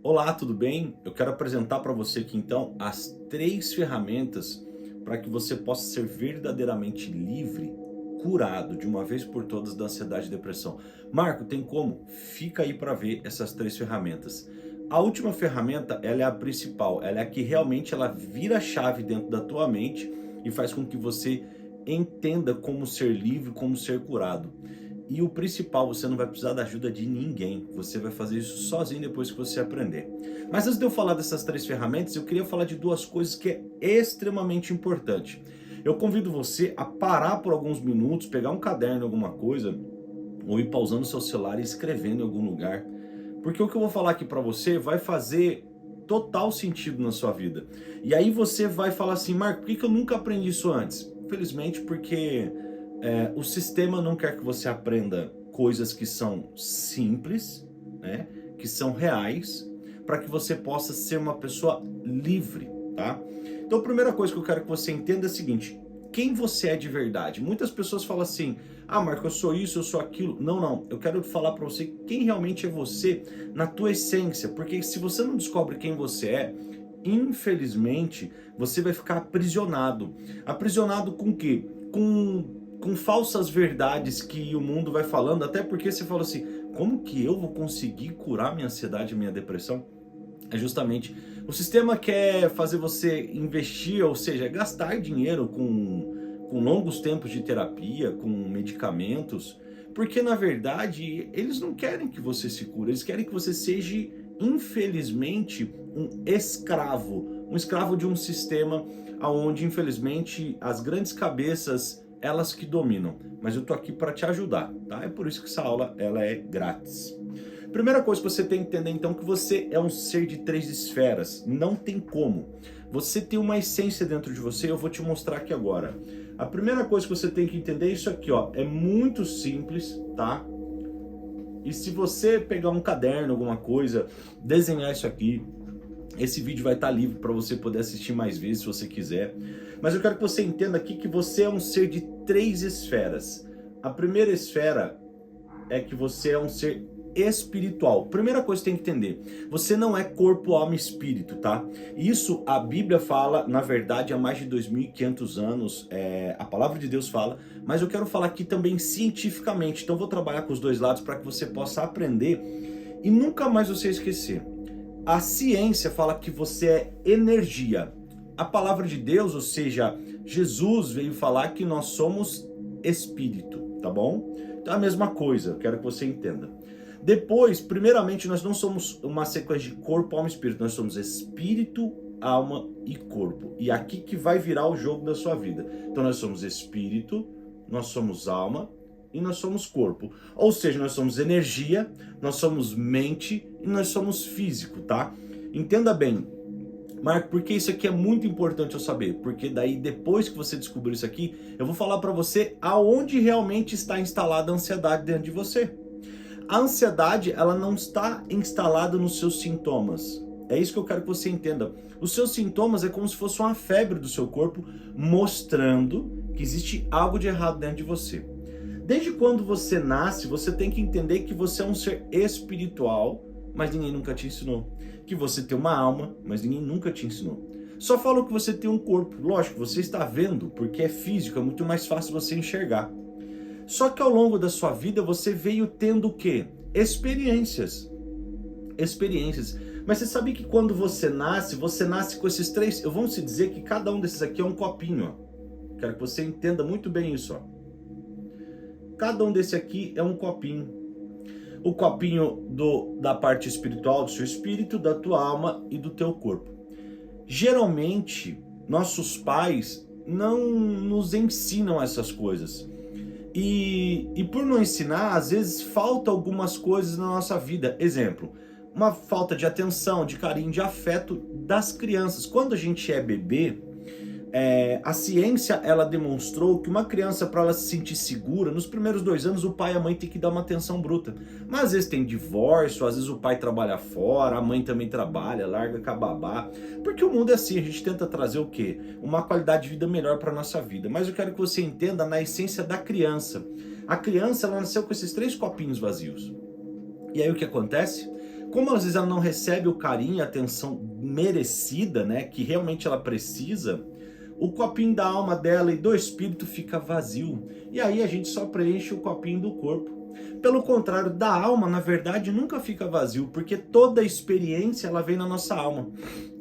Olá, tudo bem? Eu quero apresentar para você aqui então as 3 ferramentas para que você possa ser verdadeiramente livre, curado de uma vez por todas da ansiedade e depressão. Marco, tem como? Fica aí para ver essas 3 ferramentas. A última ferramenta, ela é a principal, ela é a que realmente ela vira a chave dentro da tua mente e faz com que você entenda como ser livre, como ser curado. E o principal, você não vai precisar da ajuda de ninguém. Você vai fazer isso sozinho depois que você aprender. Mas antes de eu falar dessas 3 ferramentas, eu queria falar de 2 coisas que é extremamente importante. Eu convido você a parar por alguns minutos, pegar um caderno, alguma coisa, ou ir pausando o seu celular e escrevendo em algum lugar. Porque o que eu vou falar aqui para você vai fazer total sentido na sua vida. E aí você vai falar assim, Marco, por que eu nunca aprendi isso antes? Infelizmente, porque o sistema não quer que você aprenda coisas que são simples, né, que são reais, para que você possa ser uma pessoa livre, tá? Então a primeira coisa que eu quero que você entenda é a seguinte: quem você é de verdade. Muitas pessoas falam assim, ah, Marco, eu sou isso, eu sou aquilo. Não, não, eu quero falar para você quem realmente é você na tua essência, porque se você não descobre quem você é, infelizmente, você vai ficar aprisionado. Aprisionado com o quê? Com falsas verdades que o mundo vai falando, até porque você fala assim, como que eu vou conseguir curar minha ansiedade e minha depressão? É justamente, o sistema quer fazer você investir, ou seja, gastar dinheiro com longos tempos de terapia, com medicamentos, porque na verdade eles não querem que você se cure, eles querem que você seja, infelizmente, um escravo de um sistema onde, infelizmente, as grandes cabeças, elas que dominam. Mas eu tô aqui para te ajudar, tá? É por isso que essa aula ela é grátis. Primeira coisa que você tem que entender então é que você é um ser de 3 esferas, não tem como. Você tem uma essência dentro de você, eu vou te mostrar aqui agora. A primeira coisa que você tem que entender é isso aqui, ó, é muito simples, tá? E se você pegar um caderno, alguma coisa, desenhar isso aqui, esse vídeo vai estar livre para você poder assistir mais vezes se você quiser. Mas eu quero que você entenda aqui que você é um ser de 3 esferas. A primeira esfera é que você é um ser espiritual. Primeira coisa que você tem que entender, você não é corpo, alma e espírito, tá? Isso a Bíblia fala, na verdade, há mais de 2.500 anos, a palavra de Deus fala, mas eu quero falar aqui também cientificamente, então eu vou trabalhar com os dois lados para que você possa aprender e nunca mais você esquecer. A ciência fala que você é energia. A palavra de Deus, ou seja, Jesus veio falar que nós somos espírito, tá bom? Então é a mesma coisa, eu quero que você entenda. Depois, primeiramente, nós não somos uma sequência de corpo, alma e espírito, nós somos espírito, alma e corpo. E aqui que vai virar o jogo da sua vida. Então nós somos espírito, nós somos alma e nós somos corpo. Ou seja, nós somos energia, nós somos mente e nós somos físico, tá? Entenda bem. Marco, porque isso aqui é muito importante eu saber, porque daí depois que você descobrir isso aqui, eu vou falar para você aonde realmente está instalada a ansiedade dentro de você. A ansiedade, ela não está instalada nos seus sintomas. É isso que eu quero que você entenda. Os seus sintomas é como se fosse uma febre do seu corpo mostrando que existe algo de errado dentro de você. Desde quando você nasce, você tem que entender que você é um ser espiritual, mas ninguém nunca te ensinou. Que você tem uma alma, mas ninguém nunca te ensinou. Só falam que você tem um corpo. Lógico, você está vendo, porque é físico, é muito mais fácil você enxergar. Só que ao longo da sua vida você veio tendo o quê? Experiências. Experiências. Mas você sabe que quando você nasce com esses 3... Eu vou te dizer que cada um desses aqui é um copinho. Ó. Quero que você entenda muito bem isso. Ó. Cada um desse aqui é um copinho. O copinho da parte espiritual, do seu espírito, da tua alma e do teu corpo. Geralmente, nossos pais não nos ensinam essas coisas. E por não ensinar, às vezes falta algumas coisas na nossa vida. Exemplo, uma falta de atenção, de carinho, de afeto das crianças. Quando a gente é bebê, a ciência ela demonstrou que uma criança, para ela se sentir segura, nos primeiros 2 anos o pai e a mãe tem que dar uma atenção bruta. Mas às vezes tem divórcio, às vezes o pai trabalha fora, a mãe também trabalha, larga com a babá. Porque o mundo é assim, a gente tenta trazer o quê? Uma qualidade de vida melhor para nossa vida. Mas eu quero que você entenda na essência da criança. A criança ela nasceu com esses 3 copinhos vazios. E aí o que acontece? como às vezes ela não recebe o carinho e a atenção merecida, né, que realmente ela precisa, o copinho da alma dela e do espírito fica vazio. E aí a gente só preenche o copinho do corpo. Pelo contrário, da alma, na verdade, nunca fica vazio, porque toda a experiência ela vem na nossa alma.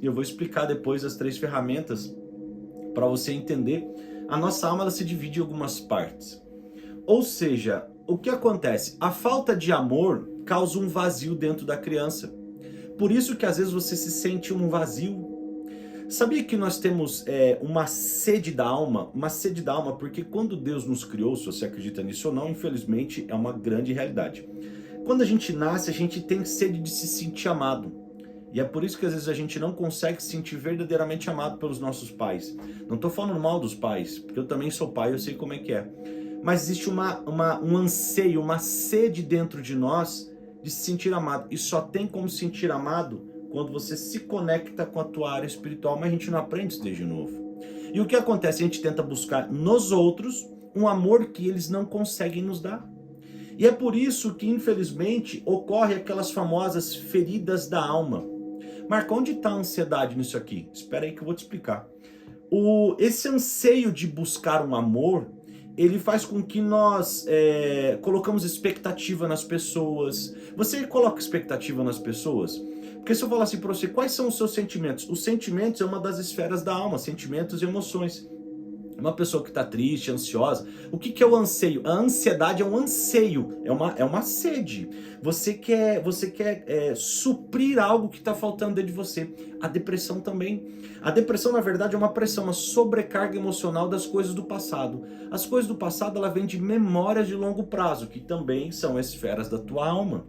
E eu vou explicar depois as 3 ferramentas para você entender. A nossa alma ela se divide em algumas partes. Ou seja, o que acontece? A falta de amor causa um vazio dentro da criança. Por isso que às vezes você se sente um vazio. Sabia que nós temos uma sede da alma? Uma sede da alma porque quando Deus nos criou, se você acredita nisso ou não, infelizmente é uma grande realidade. Quando a gente nasce, a gente tem sede de se sentir amado. E é por isso que às vezes a gente não consegue se sentir verdadeiramente amado pelos nossos pais. Não estou falando mal dos pais, porque eu também sou pai, eu sei como é que é. Mas existe um anseio, uma sede dentro de nós de se sentir amado. E só tem como se sentir amado quando você se conecta com a tua área espiritual, mas a gente não aprende isso desde novo. E o que acontece? A gente tenta buscar nos outros um amor que eles não conseguem nos dar. E é por isso que, infelizmente, ocorre aquelas famosas feridas da alma. Marco, onde está a ansiedade nisso aqui? Espera aí que eu vou te explicar. Esse anseio de buscar um amor, ele faz com que nós colocamos expectativa nas pessoas. Você coloca expectativa nas pessoas? Porque se eu falar assim para você, quais são os seus sentimentos? Os sentimentos é uma das esferas da alma, sentimentos e emoções. Uma pessoa que está triste, ansiosa, o que é o anseio? A ansiedade é um anseio, é uma sede. Você quer suprir algo que está faltando dentro de você. A depressão também. A depressão, na verdade, é uma pressão, uma sobrecarga emocional das coisas do passado. As coisas do passado, ela vem de memórias de longo prazo, que também são esferas da tua alma.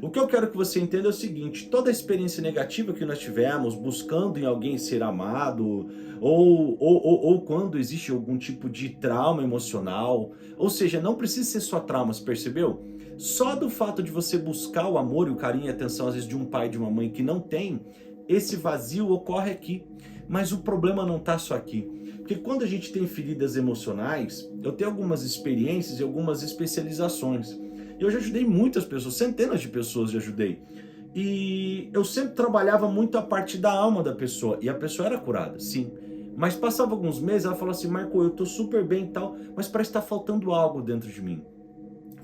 O que eu quero que você entenda é o seguinte: toda experiência negativa que nós tivemos, buscando em alguém ser amado, ou quando existe algum tipo de trauma emocional, ou seja, não precisa ser só traumas, percebeu? Só do fato de você buscar o amor e o carinho e a atenção, às vezes, de um pai e de uma mãe que não tem, esse vazio ocorre aqui. Mas o problema não está só aqui. Porque quando a gente tem feridas emocionais, eu tenho algumas experiências e algumas especializações. Eu já ajudei muitas pessoas, centenas de pessoas já ajudei. E eu sempre trabalhava muito a parte da alma da pessoa. E a pessoa era curada, sim. Mas passava alguns meses, ela falou assim: Marco, eu tô super bem e tal, mas parece que tá faltando algo dentro de mim.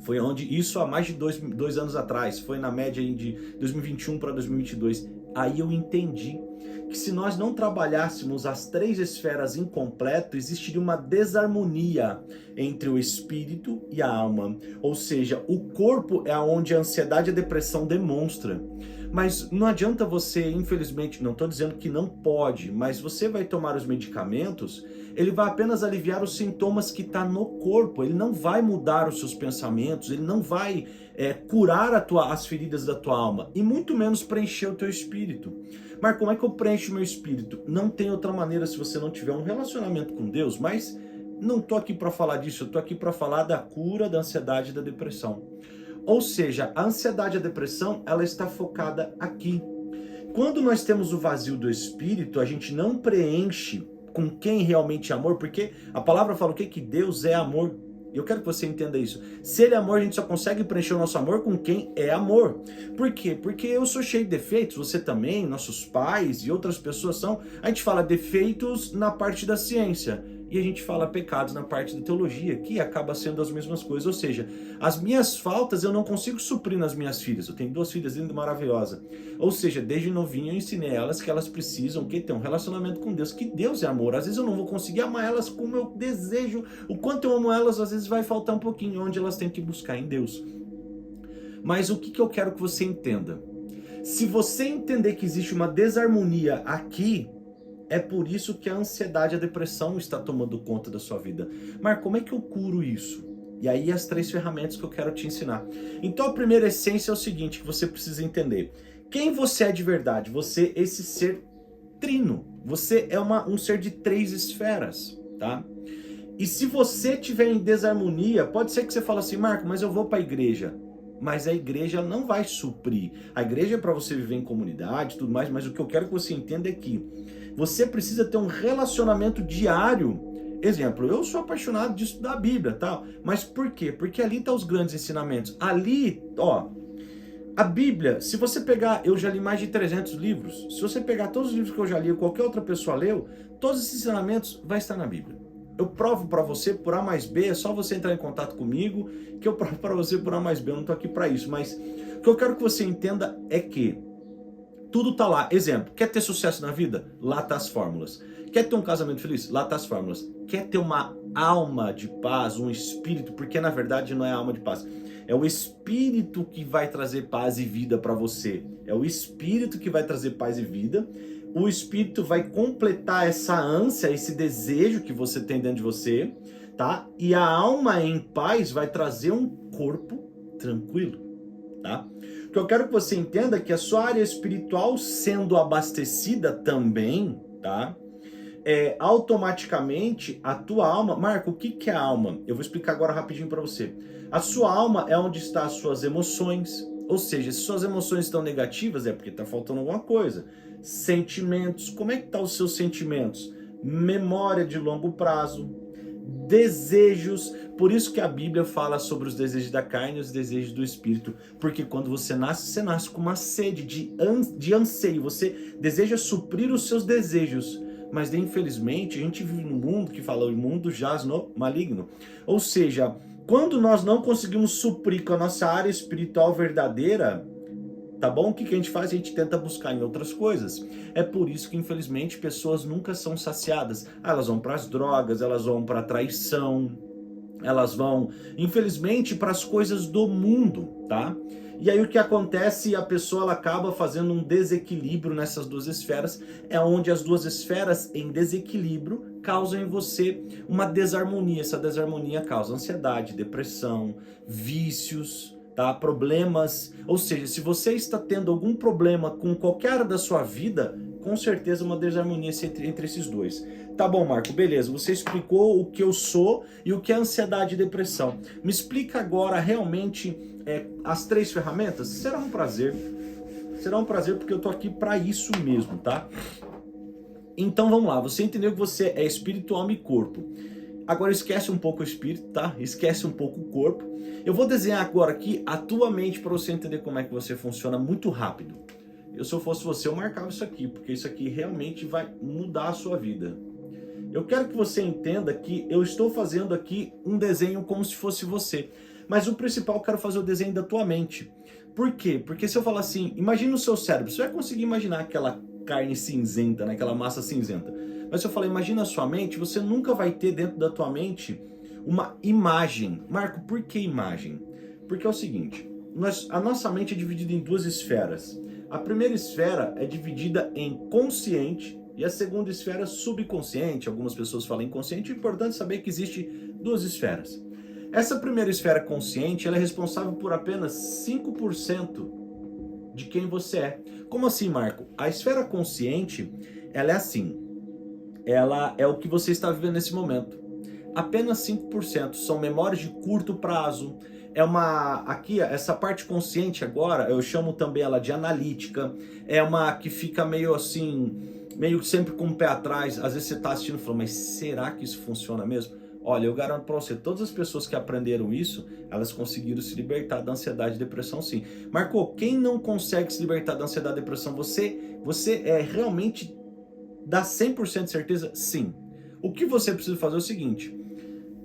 Foi onde, isso há mais de dois anos atrás, foi na média de 2021 para 2022. Aí eu entendi que se nós não trabalhássemos as 3 esferas em completo, existiria uma desarmonia entre o espírito e a alma. Ou seja, o corpo é onde a ansiedade e a depressão demonstra. Mas não adianta você, infelizmente, não estou dizendo que não pode, mas você vai tomar os medicamentos, ele vai apenas aliviar os sintomas que está no corpo, ele não vai mudar os seus pensamentos, ele não vai curar as feridas da tua alma, e muito menos preencher o teu espírito. Mas como é que eu preencho o meu espírito? Não tem outra maneira se você não tiver um relacionamento com Deus, mas não estou aqui para falar disso, eu estou aqui para falar da cura da ansiedade e da depressão. Ou seja, a ansiedade e a depressão, ela está focada aqui. Quando nós temos o vazio do espírito, a gente não preenche com quem realmente é amor, porque a palavra fala o quê? Que Deus é amor. E eu quero que você entenda isso. Se Ele é amor, a gente só consegue preencher o nosso amor com quem é amor. Por quê? Porque eu sou cheio de defeitos, você também, nossos pais e outras pessoas são. A gente fala defeitos na parte da ciência e a gente fala pecados na parte da teologia, que acaba sendo as mesmas coisas. Ou seja, as minhas faltas eu não consigo suprir nas minhas filhas. Eu tenho 2 filhas lindas e maravilhosas. Ou seja, desde novinha eu ensinei elas que elas precisam ter um relacionamento com Deus, que Deus é amor. Às vezes eu não vou conseguir amar elas como eu desejo, o quanto eu amo elas, às vezes vai faltar um pouquinho, onde elas têm que buscar em Deus. Mas o que eu quero que você entenda? Se você entender que existe uma desarmonia aqui, é por isso que a ansiedade e a depressão está tomando conta da sua vida. Mas como é que eu curo isso? E aí as 3 ferramentas que eu quero te ensinar. Então a primeira essência é o seguinte, que você precisa entender. Quem você é de verdade? Você é esse ser trino. Você é um ser de 3 esferas, tá? E se você estiver em desarmonia, pode ser que você fale assim: Marco, mas eu vou para a igreja. Mas a igreja não vai suprir. A igreja é para você viver em comunidade e tudo mais, mas o que eu quero que você entenda é que você precisa ter um relacionamento diário. Exemplo, eu sou apaixonado de estudar a Bíblia, tal. Mas por quê? Porque ali estão os grandes ensinamentos. Ali, ó, A Bíblia, se você pegar, eu já li mais de 300 livros, se você pegar todos os livros que eu já li, ou qualquer outra pessoa leu, todos esses ensinamentos vai estar na Bíblia. Eu provo para você por A mais B, é só você entrar em contato comigo, que eu provo para você por A mais B, eu não estou aqui para isso, mas o que eu quero que você entenda é que tudo tá lá. Exemplo, quer ter sucesso na vida? Lá tá as fórmulas. Quer ter um casamento feliz? Lá tá as fórmulas. Quer ter uma alma de paz, um espírito, porque na verdade não é a alma de paz. É o espírito que vai trazer paz e vida para você. É o espírito que vai trazer paz e vida. O espírito vai completar essa ânsia, esse desejo que você tem dentro de você, tá? E a alma em paz vai trazer um corpo tranquilo, tá? O que eu quero que você entenda é que a sua área espiritual sendo abastecida também, tá? Automaticamente a tua alma... Marco, o que é a alma? Eu vou explicar agora rapidinho para você. A sua alma é onde estão as suas emoções, ou seja, se suas emoções estão negativas é porque está faltando alguma coisa. Sentimentos, como é que estão os seus sentimentos? Memória de longo prazo, desejos, por isso que a Bíblia fala sobre os desejos da carne e os desejos do espírito, porque quando você nasce com uma sede de anseio, você deseja suprir os seus desejos, mas infelizmente a gente vive num mundo que fala o mundo jaz no maligno, ou seja, quando nós não conseguimos suprir com a nossa área espiritual verdadeira, tá bom? O que a gente faz? A gente tenta buscar em outras coisas. É por isso que, infelizmente, pessoas nunca são saciadas. Elas vão para as drogas, elas vão para a traição, elas vão, infelizmente, para as coisas do mundo, tá? E aí o que acontece? A pessoa ela acaba fazendo um desequilíbrio nessas duas esferas, é onde as duas esferas em desequilíbrio causam em você uma desarmonia. Essa desarmonia causa ansiedade, depressão, vícios, tá? Problemas, ou seja, se você está tendo algum problema com qualquer área da sua vida, com certeza uma desarmonia entre esses dois. Tá bom, Marco, beleza, você explicou o que eu sou e o que é ansiedade e depressão. Me explica agora realmente as 3 ferramentas? Será um prazer porque eu tô aqui para isso mesmo, tá? Então vamos lá, você entendeu que você é espírito, alma e corpo. Agora esquece um pouco o espírito, tá? Esquece um pouco o corpo. Eu vou desenhar agora aqui a tua mente para você entender como é que você funciona muito rápido. Se eu fosse você, eu marcava isso aqui, porque isso aqui realmente vai mudar a sua vida. Eu quero que você entenda que eu estou fazendo aqui um desenho como se fosse você. Mas o principal, eu quero fazer o desenho da tua mente. Por quê? Porque se eu falar assim, imagina o seu cérebro, você vai conseguir imaginar aquela carne cinzenta, né? Aquela massa cinzenta. Mas se eu falar, imagina a sua mente, você nunca vai ter dentro da tua mente uma imagem. Marco, por que imagem? Porque é o seguinte, a nossa mente é dividida em 2 esferas. A primeira esfera é dividida em consciente e a segunda esfera subconsciente. Algumas pessoas falam inconsciente, é importante saber que existe 2 esferas. Essa primeira esfera consciente, ela é responsável por apenas 5% de quem você é. Como assim, Marco? A esfera consciente, ela é assim, ela é o que você está vivendo nesse momento. Apenas 5% são memórias de curto prazo. Aqui, essa parte consciente agora, eu chamo também ela de analítica. É uma que fica meio assim, meio sempre com o pé atrás. Às vezes você está assistindo e fala, mas será que isso funciona mesmo? Olha, eu garanto para você, todas as pessoas que aprenderam isso, elas conseguiram se libertar da ansiedade e depressão sim. Marco, quem não consegue se libertar da ansiedade e depressão, você realmente dá 100% de certeza? Sim. O que você precisa fazer é o seguinte,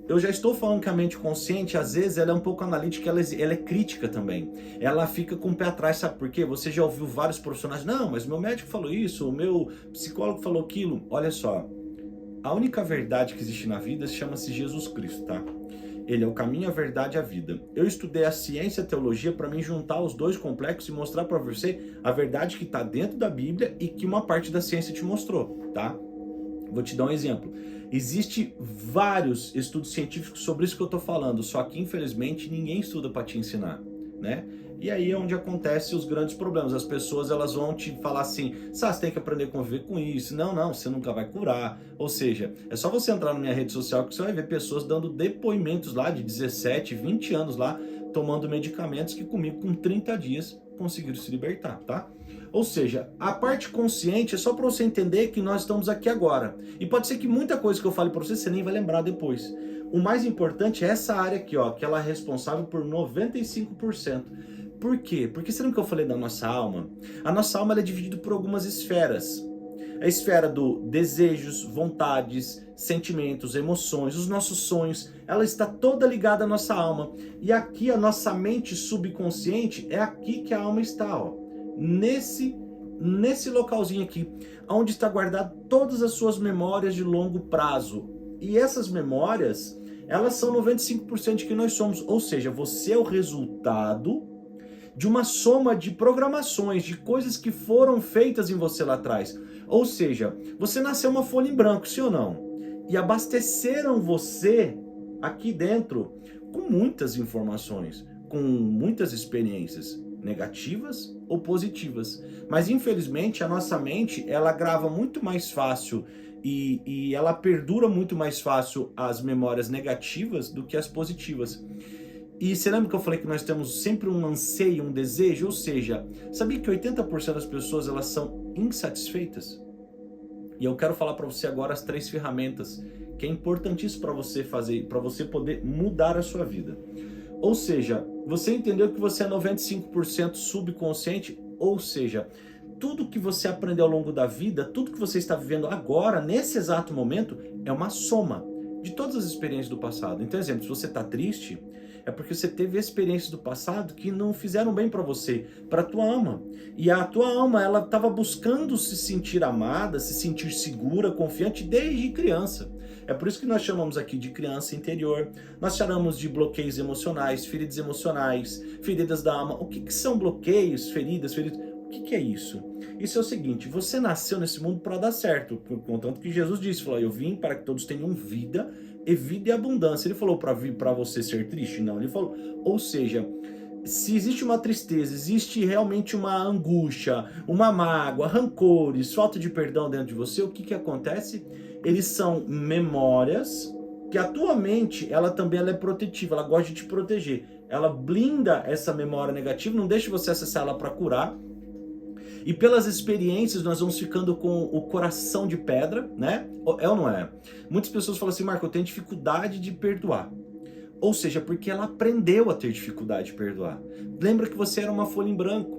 eu já estou falando que a mente consciente, às vezes, ela é um pouco analítica, ela é crítica também. Ela fica com o pé atrás, sabe por quê? Você já ouviu vários profissionais, não, mas meu médico falou isso, o meu psicólogo falou aquilo. Olha só, a única verdade que existe na vida chama-se Jesus Cristo, tá? Ele é o caminho, a verdade e a vida. Eu estudei a ciência e a teologia para me juntar os dois complexos e mostrar para você a verdade que está dentro da Bíblia e que uma parte da ciência te mostrou, tá? Vou te dar um exemplo. Existem vários estudos científicos sobre isso que eu estou falando, só que infelizmente ninguém estuda para te ensinar, né? E aí é onde acontecem os grandes problemas. As pessoas elas vão te falar assim, você tem que aprender a conviver com isso. Não, você nunca vai curar. Ou seja, é só você entrar na minha rede social que você vai ver pessoas dando depoimentos lá de 17, 20 anos lá, tomando medicamentos que comigo com 30 dias conseguiram se libertar, tá? Ou seja, a parte consciente é só para você entender que nós estamos aqui agora. E pode ser que muita coisa que eu fale para você nem vai lembrar depois. O mais importante é essa área aqui, ó, que ela é responsável por 95%. Por quê? Porque você lembra que eu falei da nossa alma? A nossa alma ela é dividida por algumas esferas. A esfera do desejos, vontades, sentimentos, emoções, os nossos sonhos, ela está toda ligada à nossa alma. E aqui a nossa mente subconsciente é aqui que a alma está, ó. Nesse localzinho aqui, onde está guardado todas as suas memórias de longo prazo. E essas memórias, elas são 95% de quem nós somos. Ou seja, você é o resultado de uma soma de programações, de coisas que foram feitas em você lá atrás. Ou seja, você nasceu uma folha em branco, sim ou não? E abasteceram você aqui dentro com muitas informações, com muitas experiências, negativas ou positivas. Mas infelizmente a nossa mente, ela grava muito mais fácil e ela perdura muito mais fácil as memórias negativas do que as positivas. E você lembra que eu falei que nós temos sempre um anseio, um desejo? Ou seja, sabia que 80% das pessoas elas são insatisfeitas? E eu quero falar para você agora as 3 ferramentas que é importantíssimo para você fazer, para você poder mudar a sua vida. Ou seja, você entendeu que você é 95% subconsciente? Ou seja, tudo que você aprendeu ao longo da vida, tudo que você está vivendo agora, nesse exato momento, é uma soma de todas as experiências do passado. Então, exemplo, se você está triste, é porque você teve experiências do passado que não fizeram bem para você, para a tua alma. E a tua alma, ela estava buscando se sentir amada, se sentir segura, confiante desde criança. É por isso que nós chamamos aqui de criança interior. Nós chamamos de bloqueios emocionais, feridas da alma. O que são bloqueios, feridas? O que é isso? Isso é o seguinte, você nasceu nesse mundo para dar certo, contanto que Jesus disse, falou, eu vim para que todos tenham vida e vida e abundância. Ele falou para vir para você ser triste? Não, ele falou, ou seja, se existe uma tristeza, existe realmente uma angústia, uma mágoa, rancores, falta de perdão dentro de você, o que acontece? Eles são memórias que a tua mente, ela também ela é protetiva, ela gosta de te proteger. Ela blinda essa memória negativa, não deixa você acessar ela para curar. E pelas experiências nós vamos ficando com o coração de pedra, né? É ou não é? Muitas pessoas falam assim, Marco, eu tenho dificuldade de perdoar. Ou seja, porque ela aprendeu a ter dificuldade de perdoar. Lembra que você era uma folha em branco.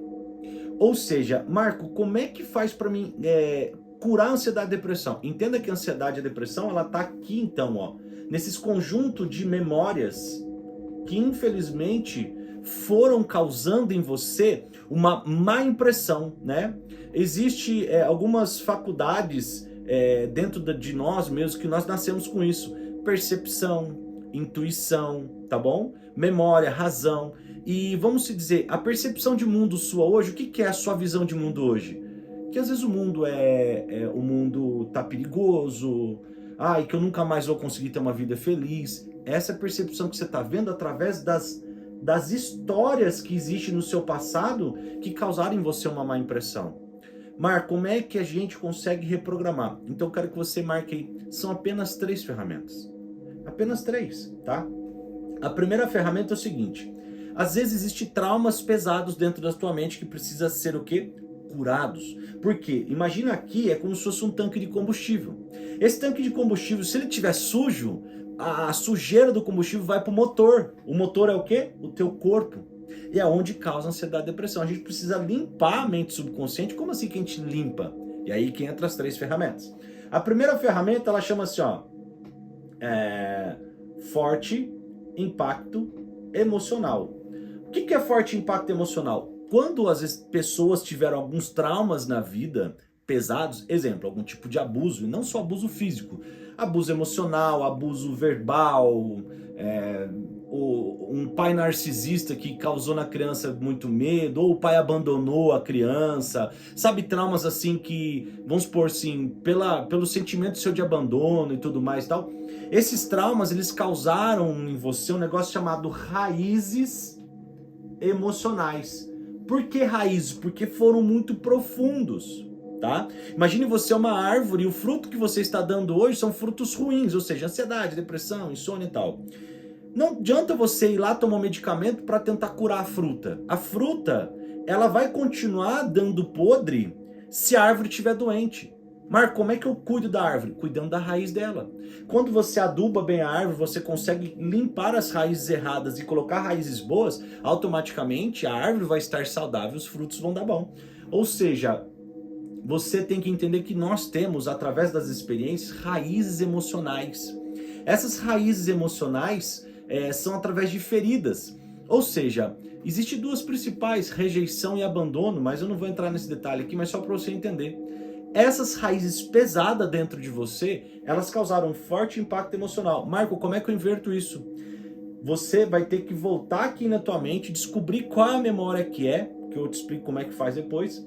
Ou seja, Marco, como é que faz para mim curar a ansiedade e depressão? Entenda que a ansiedade e a depressão, ela tá aqui então, ó, nesses conjunto de memórias que infelizmente foram causando em você uma má impressão, né? Existe algumas faculdades dentro de nós mesmos que nós nascemos com isso. Percepção, intuição, tá bom? Memória, razão. E vamos se dizer, a percepção de mundo sua hoje, o que é a sua visão de mundo hoje? Que às vezes o mundo o mundo tá perigoso, e que eu nunca mais vou conseguir ter uma vida feliz. Essa é a percepção que você tá vendo através das histórias que existem no seu passado que causaram em você uma má impressão. Marco, como é que a gente consegue reprogramar? Então eu quero que você marque aí, são apenas 3 ferramentas. Apenas 3, tá? A primeira ferramenta é o seguinte, às vezes existem traumas pesados dentro da tua mente que precisa ser o quê? Curados. Por quê? Imagina aqui, é como se fosse um tanque de combustível. Esse tanque de combustível, se ele estiver sujo, a sujeira do combustível vai para o motor. O motor é o quê? O teu corpo. E é onde causa ansiedade e depressão. A gente precisa limpar a mente subconsciente. Como assim que a gente limpa? E aí que entra as 3 ferramentas. A primeira ferramenta, ela chama assim, ó, forte impacto emocional. O que é forte impacto emocional? Quando as pessoas tiveram alguns traumas na vida, pesados, exemplo, algum tipo de abuso, e não só abuso físico, abuso emocional, abuso verbal, um pai narcisista que causou na criança muito medo, ou o pai abandonou a criança, sabe, traumas assim que, vamos supor assim, pelo sentimento seu de abandono e tudo mais e tal. Esses traumas, eles causaram em você um negócio chamado raízes emocionais. Por que raízes? Porque foram muito profundos. Tá? Imagine você é uma árvore e o fruto que você está dando hoje são frutos ruins, ou seja, ansiedade, depressão, insônia e tal. Não adianta você ir lá tomar um medicamento para tentar curar a fruta. A fruta, ela vai continuar dando podre se a árvore estiver doente. Marco, como é que eu cuido da árvore? Cuidando da raiz dela. Quando você aduba bem a árvore, você consegue limpar as raízes erradas e colocar raízes boas, automaticamente a árvore vai estar saudável, os frutos vão dar bom. Ou seja, você tem que entender que nós temos, através das experiências, raízes emocionais. Essas raízes emocionais são através de feridas. Ou seja, existem duas principais, rejeição e abandono, mas eu não vou entrar nesse detalhe aqui, mas só para você entender. Essas raízes pesadas dentro de você, elas causaram um forte impacto emocional. Marco, como é que eu inverto isso? Você vai ter que voltar aqui na tua mente, descobrir qual a memória que eu te explico como é que faz depois.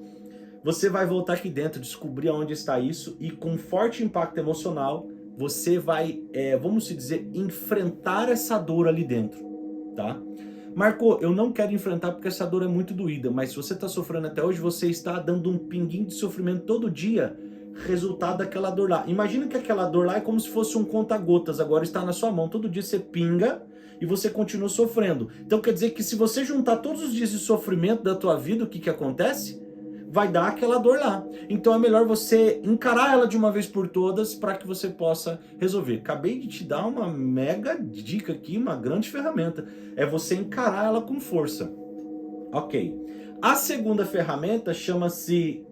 Você vai voltar aqui dentro, descobrir onde está isso e com forte impacto emocional, você vai, vamos dizer, enfrentar essa dor ali dentro, tá? Marco, eu não quero enfrentar porque essa dor é muito doída, mas se você está sofrendo até hoje, você está dando um pinguinho de sofrimento todo dia, resultado daquela dor lá. Imagina que aquela dor lá é como se fosse um conta-gotas, agora está na sua mão, todo dia você pinga e você continua sofrendo. Então quer dizer que se você juntar todos os dias de sofrimento da tua vida, o que acontece? Vai dar aquela dor lá. Então é melhor você encarar ela de uma vez por todas para que você possa resolver. Acabei de te dar uma mega dica aqui, uma grande ferramenta. É você encarar ela com força. Ok. A segunda ferramenta chama-se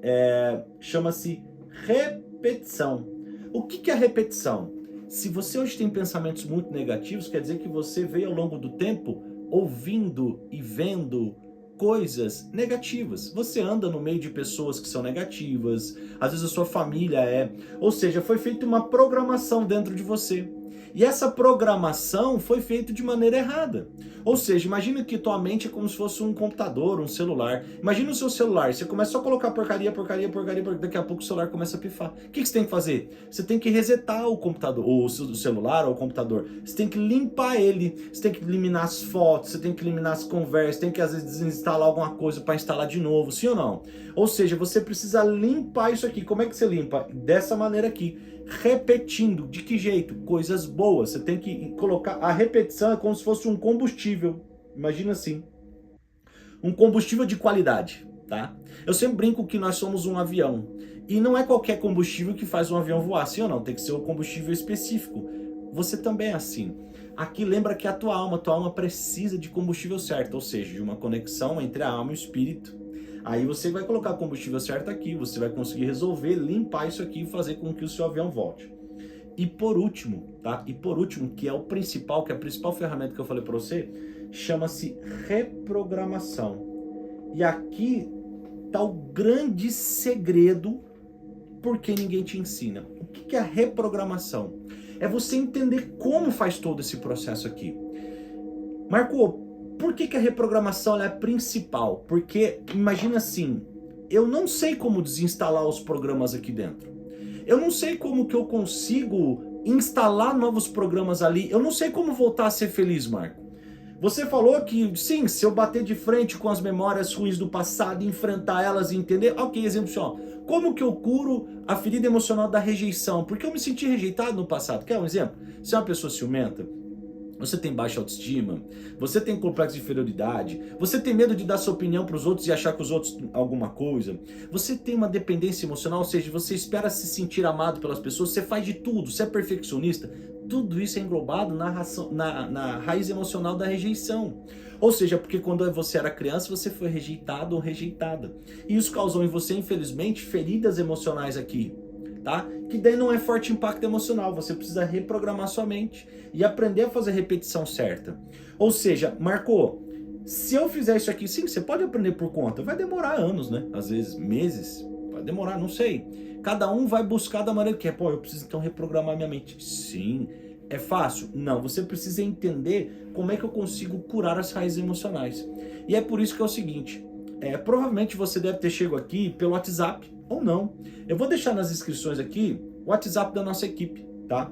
repetição. O que é repetição? Se você hoje tem pensamentos muito negativos, quer dizer que você veio ao longo do tempo ouvindo e vendo coisas negativas. Você anda no meio de pessoas que são negativas, às vezes a sua família ou seja, foi feita uma programação dentro de você. E essa programação foi feita de maneira errada. Ou seja, imagina que tua mente é como se fosse um computador, um celular. Imagina o seu celular, você começa só a colocar porcaria, daqui a pouco o celular começa a pifar. O que você tem que fazer? Você tem que resetar o computador, ou o celular ou o computador. Você tem que limpar ele, você tem que eliminar as fotos, você tem que eliminar as conversas, tem que às vezes desinstalar alguma coisa para instalar de novo, sim ou não? Ou seja, você precisa limpar isso aqui. Como é que você limpa? Dessa maneira aqui. Repetindo. De que jeito? Coisas boas. Você tem que colocar... A repetição é como se fosse um combustível. Imagina assim. Um combustível de qualidade, tá? Eu sempre brinco que nós somos um avião. E não é qualquer combustível que faz um avião voar, sim ou não? Tem que ser um combustível específico. Você também é assim. Aqui lembra que a tua alma precisa de combustível certo, ou seja, de uma conexão entre a alma e o espírito. Aí você vai colocar o combustível certo aqui, você vai conseguir resolver, limpar isso aqui e fazer com que o seu avião volte. E por último, tá? E por último, que é o principal, que é a principal ferramenta que eu falei para você, chama-se reprogramação. E aqui tá o grande segredo porque ninguém te ensina. O que é a reprogramação? É você entender como faz todo esse processo aqui. Marco, por que a reprogramação é principal? Porque, imagina assim, eu não sei como desinstalar os programas aqui dentro. Eu não sei como que eu consigo instalar novos programas ali. Eu não sei como voltar a ser feliz, Marco. Você falou que, sim, se eu bater de frente com as memórias ruins do passado, enfrentar elas e entender... Ok, exemplo só. Como que eu curo a ferida emocional da rejeição? Porque eu me senti rejeitado no passado. Quer um exemplo? Você é uma pessoa ciumenta, você tem baixa autoestima, você tem complexo de inferioridade, você tem medo de dar sua opinião para os outros e achar que os outros alguma coisa, você tem uma dependência emocional, ou seja, você espera se sentir amado pelas pessoas, você faz de tudo, você é perfeccionista, tudo isso é englobado na raiz emocional da rejeição. Ou seja, porque quando você era criança, você foi rejeitado ou rejeitada. E isso causou em você, infelizmente, feridas emocionais aqui. Tá? Que daí não é forte impacto emocional, você precisa reprogramar sua mente e aprender a fazer a repetição certa. Ou seja, Marco, se eu fizer isso aqui, sim, você pode aprender por conta, vai demorar anos, né? Às vezes meses, vai demorar, não sei. Cada um vai buscar da maneira que é. Pô, eu preciso então reprogramar minha mente. Sim. É fácil? Não, você precisa entender como é que eu consigo curar as raízes emocionais. E é por isso que é o seguinte, provavelmente você deve ter chegado aqui pelo WhatsApp, ou não. Eu vou deixar nas inscrições aqui o WhatsApp da nossa equipe, tá?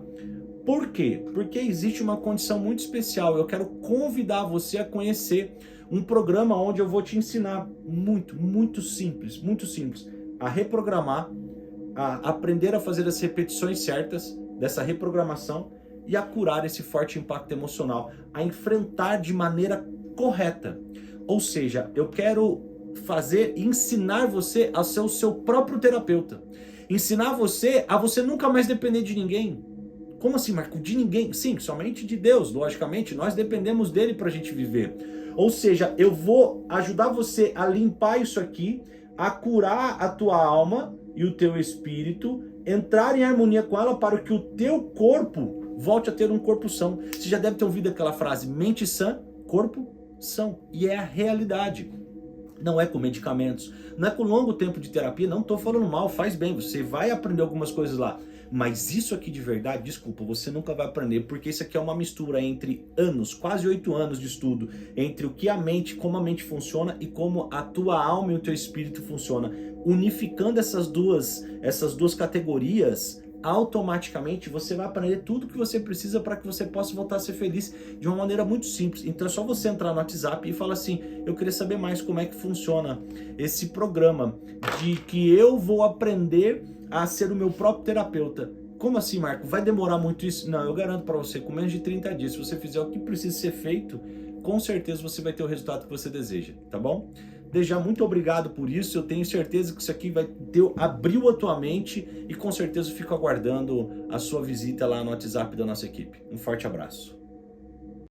Por quê? Porque existe uma condição muito especial. Eu quero convidar você a conhecer um programa onde eu vou te ensinar muito simples, a reprogramar, a aprender a fazer as repetições certas dessa reprogramação e a curar esse forte impacto emocional, a enfrentar de maneira correta. Ou seja, eu quero ensinar você a ser o seu próprio terapeuta. Ensinar você a você nunca mais depender de ninguém. Como assim, Marco? De ninguém? Sim, somente de Deus, logicamente. Nós dependemos dele para a gente viver. Ou seja, eu vou ajudar você a limpar isso aqui, a curar a tua alma e o teu espírito, entrar em harmonia com ela para que o teu corpo volte a ter um corpo são. Você já deve ter ouvido aquela frase, mente sã, corpo são. E é a realidade. Não é com medicamentos, não é com longo tempo de terapia, não estou falando mal, faz bem, você vai aprender algumas coisas lá. Mas isso aqui de verdade, desculpa, você nunca vai aprender, porque isso aqui é uma mistura entre anos, quase 8 anos de estudo, entre o que a mente, como a mente funciona e como a tua alma e o teu espírito funciona. Unificando essas duas categorias, automaticamente você vai aprender tudo que você precisa para que você possa voltar a ser feliz de uma maneira muito simples. Então é só você entrar no WhatsApp e falar assim, eu queria saber mais como é que funciona esse programa de que eu vou aprender a ser o meu próprio terapeuta. Como assim, Marco? Vai demorar muito isso? Não, eu garanto para você, com menos de 30 dias, se você fizer o que precisa ser feito, com certeza você vai ter o resultado que você deseja, tá bom? Desde já, muito obrigado por isso, eu tenho certeza que isso aqui abriu a tua mente e com certeza eu fico aguardando a sua visita lá no WhatsApp da nossa equipe. Um forte abraço.